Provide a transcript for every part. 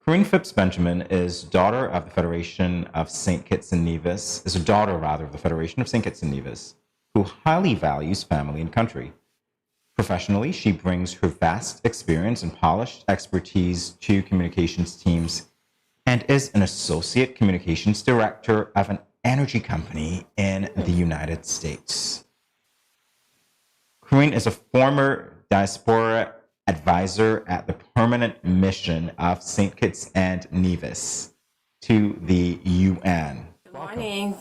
Coreentje Phipps-Benjamin is daughter of the Federation of St. Kitts and Nevis, is a daughter rather of the Federation of St. Kitts and Nevis, who highly values family and country. Professionally, she brings her vast experience and polished expertise to communications teams and is an associate communications director of an energy company in the United States. Coreentje is a former diaspora advisor at the Permanent Mission of St. Kitts and Nevis to the UN. Good morning.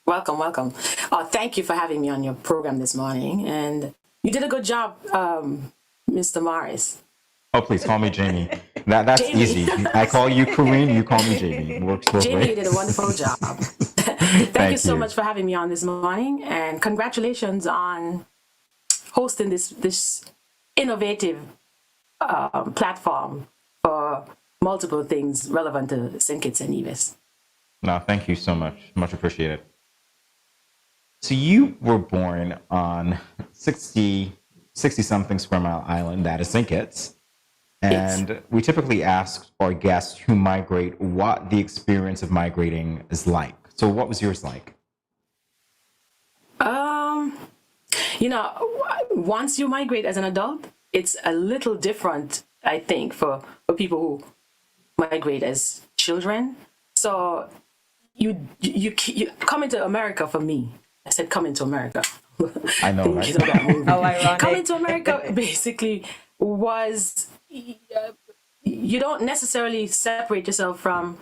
Welcome, welcome. Thank you for having me on your program this morning. And you did a good job, Mr. Morris. Oh, please call me Jamie. That's Jamie. easy. I call you Coreentje, you call me Jamie. It works both Jamie, ways. you did a wonderful job. Thank you so much for having me on this morning, and congratulations on hosting this innovative platform for multiple things relevant to St. Kitts and Nevis. No, thank you so much. Much appreciated. So you were born on 60-something square mile island, that is St. Kitts. And yes, we typically ask our guests who migrate what the experience of migrating is like. So what was yours like? Once you migrate as an adult, it's a little different, I think, for people who migrate as children. So you come into America for me. I said come into America. I know, right? Oh, ironic. Coming to America basically was, you don't necessarily separate yourself from,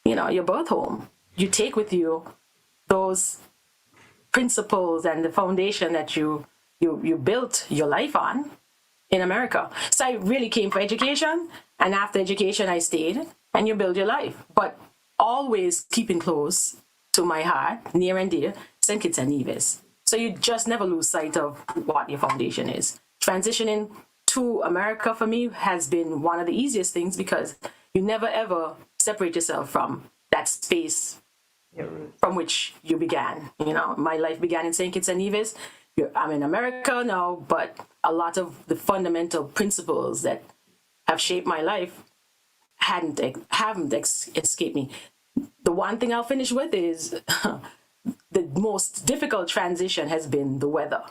your birth home. You take with you those principles and the foundation that you built your life on in America. So I really came for education, and after education I stayed, and you build your life. But always keeping close to my heart, near and dear, St. Kitts and Nevis. So you just never lose sight of what your foundation is. Transitioning to America for me has been one of the easiest things, because you never ever separate yourself from that space from which you began. My life began in St. Kitts and Nevis. I'm in America now, but a lot of the fundamental principles that have shaped my life haven't escaped me. The one thing I'll finish with is the most difficult transition has been the weather,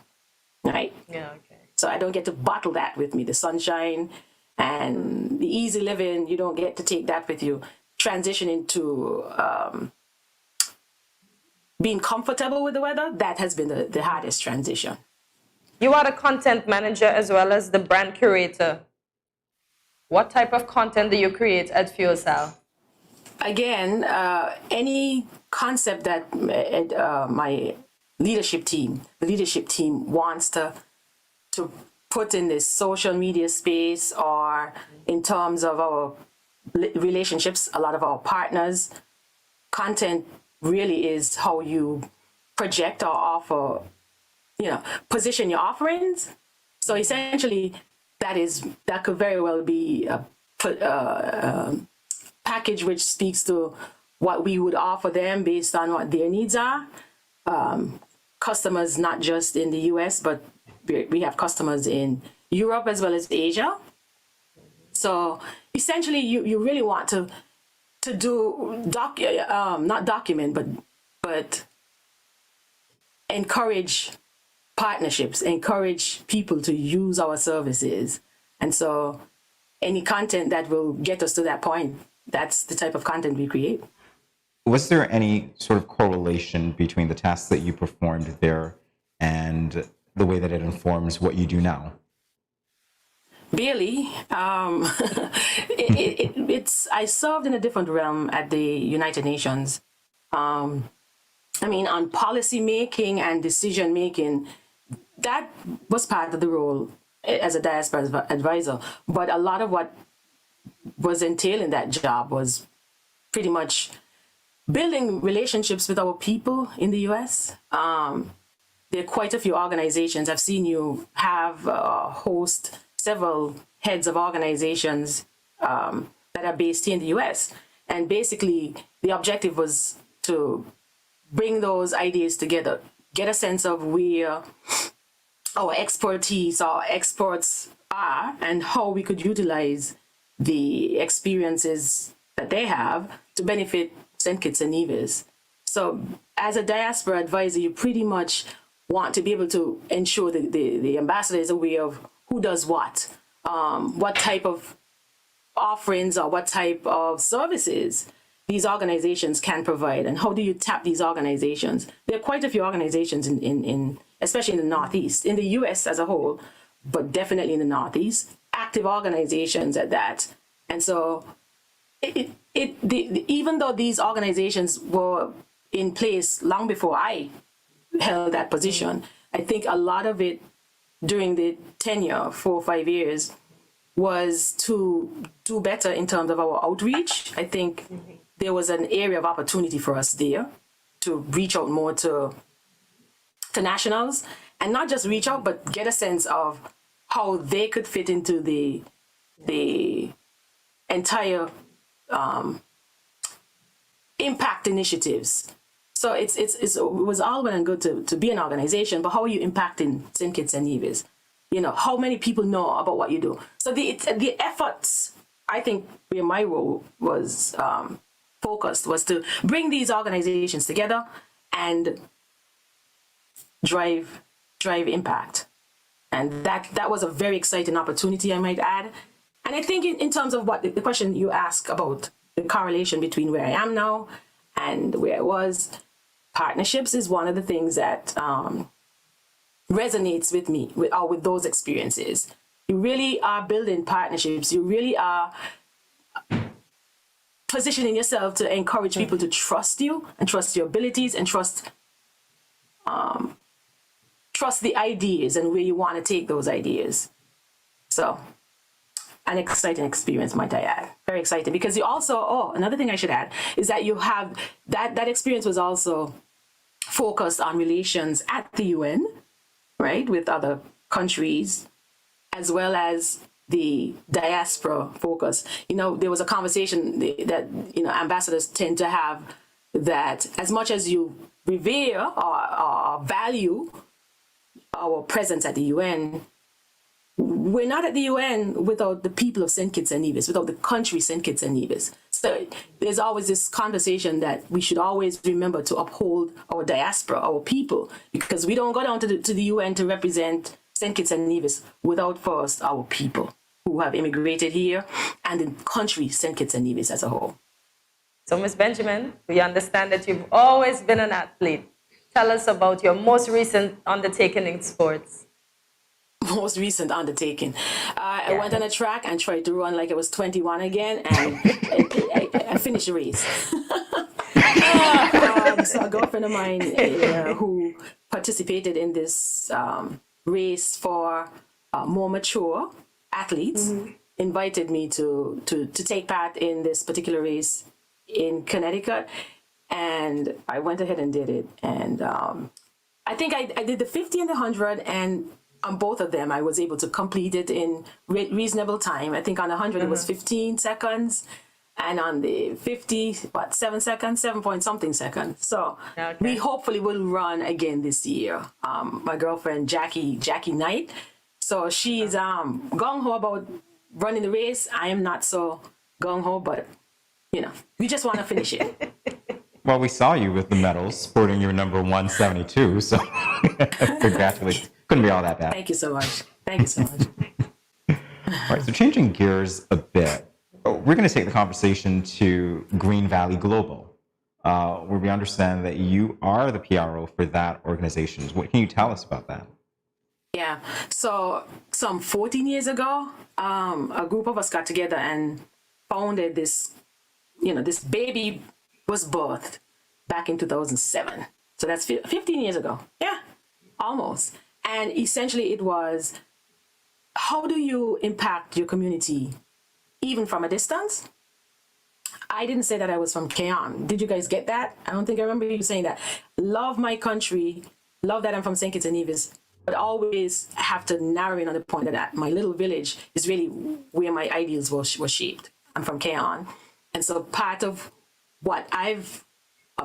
right? Yeah, okay. So I don't get to bottle that with me. The sunshine and the easy living, you don't get to take that with you. Transitioning to being comfortable with the weather, that has been the hardest transition. You are the content manager as well as the brand curator. What type of content do you create at FuelCell? Again, any concept that my leadership team wants to put in this social media space, or in terms of our relationships, a lot of our partners, content really is how you project or offer, position your offerings. So essentially, that could very well be a package which speaks to what we would offer them based on what their needs are. Customers not just in the US, but we have customers in Europe as well as Asia. So essentially, you really want to do not document, but encourage partnerships, encourage people to use our services. And so any content that will get us to that point, that's the type of content we create. Was there any sort of correlation between the tasks that you performed there and the way that it informs what you do now? Barely. I served in a different realm at the United Nations. On policy making and decision making, that was part of the role as a diaspora advisor. But a lot of what was entailed in that job was pretty much building relationships with our people in the US. There are quite a few organizations. I've seen you have host several heads of organizations that are based here in the US. And basically, the objective was to bring those ideas together, get a sense of where our expertise, our experts are, and how we could utilize the experiences that they have to benefit St. Kitts and Nevis. So as a diaspora advisor, you pretty much want to be able to ensure that the ambassador is aware of who does what type of offerings or what type of services these organizations can provide, and how do you tap these organizations. There are quite a few organizations in especially in the Northeast, in the US as a whole, but definitely in the Northeast, active organizations at that. And so even though these organizations were in place long before I held that position, I think a lot of it during the tenure, 4 or 5 years, was to do better in terms of our outreach. I think there was an area of opportunity for us there to reach out more to nationals, and not just reach out, but get a sense of how they could fit into the entire impact initiatives. So it was all well and good to be an organization, but how are you impacting St. Kitts and Nevis? You know, how many people know about what you do? So the efforts, I think, where my role was focused was to bring these organizations together and drive impact. And that was a very exciting opportunity, I might add. And I think in terms of what the question you asked about the correlation between where I am now and where I was, partnerships is one of the things that resonates with me, with those experiences. You really are building partnerships. You really are positioning yourself to encourage people to trust you and trust your abilities and trust the ideas and where you want to take those ideas. So an exciting experience, might I add. Very exciting, because you also, another thing I should add is that you have, that experience was also focused on relations at the UN, right, with other countries, as well as the diaspora focus. You know, there was a conversation that, you know, ambassadors tend to have, that as much as you revere or value our presence at the UN, we're not at the UN without the people of St. Kitts and Nevis, without the country St. Kitts and Nevis. So there's always this conversation that we should always remember to uphold our diaspora, our people, because we don't go down to the UN to represent St. Kitts and Nevis without first our people who have immigrated here and the country St. Kitts and Nevis as a whole. So, Ms. Benjamin, we understand that you've always been an athlete. Tell us about your most recent undertaking in sports. Most recent undertaking. I went on a track and tried to run like I was 21 again, and I finished the race. So a girlfriend of mine who participated in this race for more mature athletes invited me to take part in this particular race in Connecticut, and I went ahead and did it. And I think I did the 50 and the 100, and on both of them, I was able to complete it in reasonable time. I think on the 100, it was 15 seconds. And on the 50, 7 seconds, 7 point something seconds. So we hopefully will run again this year. My girlfriend, Jackie Knight. So she's gung-ho about running the race. I am not so gung-ho, but, you know, we just want to finish it. Well, we saw you with the medals, sporting your number 172, so congratulations. Couldn't be all that bad. Thank you so much. Thank you so much. All right, so changing gears a bit, we're going to take the conversation to Green Valley Global, where we understand that you are the PRO for that organization. What can you tell us about that? Yeah, so some 14 years ago, a group of us got together and founded this, this baby was birthed back in 2007. So that's 15 years ago. Yeah, almost. And essentially it was, how do you impact your community even from a distance? I didn't say that I was from Keon. Did you guys get that? I don't think I remember you saying that. Love my country, love that I'm from St. Kitts and Nevis, but always have to narrow in on the point that my little village is really where my ideals were shaped. I'm from Keon. And so part of what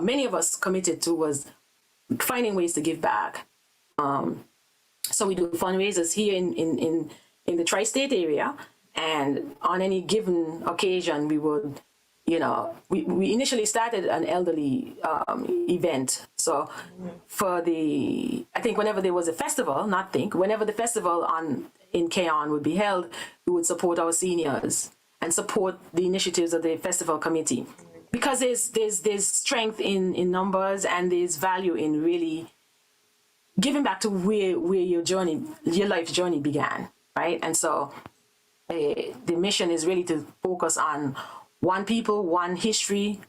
many of us committed to was finding ways to give back. So we do fundraisers here in the tri-state area, And on any given occasion, we would, we initially started an elderly event. So I think whenever there was a festival, whenever the festival in Keon would be held, we would support our seniors and support the initiatives of the festival committee. Because there's strength in numbers, and there's value in really giving back to where your life journey began, right? And so the mission is really to focus on one people, one history,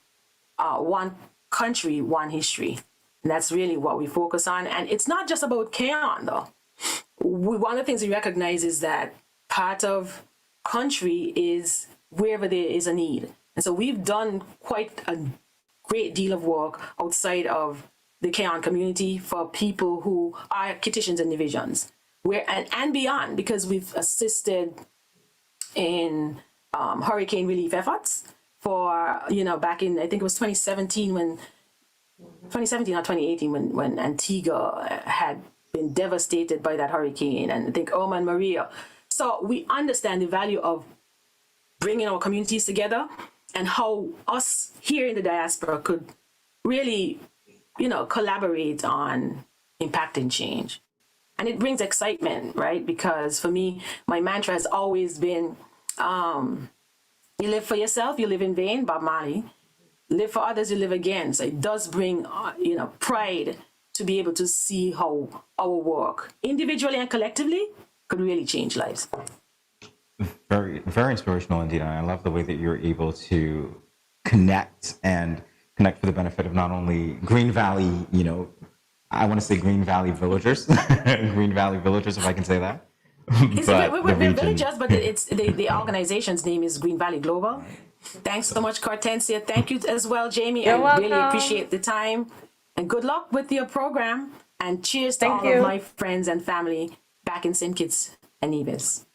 one country, one history. And that's really what we focus on. And it's not just about Keon, though. One of the things we recognize is that part of country is wherever there is a need. And so we've done quite a great deal of work outside of the Keon community for people who are Kittitians and Divisions, and beyond, because we've assisted in hurricane relief efforts for, back in, I think it was 2017 or 2018 when Antigua had been devastated by that hurricane, and I think Irma and Maria. So we understand the value of bringing our communities together, and how us here in the diaspora could really, collaborate on impacting change. And it brings excitement, right? Because for me, my mantra has always been, you live for yourself, you live in vain, Bob Marley. Live for others, you live again. So it does bring, pride to be able to see how our work, individually and collectively, could really change lives. Very, very inspirational indeed. And I love the way that you're able to connect for the benefit of not only Green Valley, I want to say Green Valley villagers, Green Valley villagers, if I can say that. We're villagers, but the organization's name is Green Valley Global. Thanks so much, Coreentje. Thank you as well, Jamie. You're I really welcome. appreciate the time. And good luck with your program. And cheers to all of my friends and family back in St. Kitts and Nevis.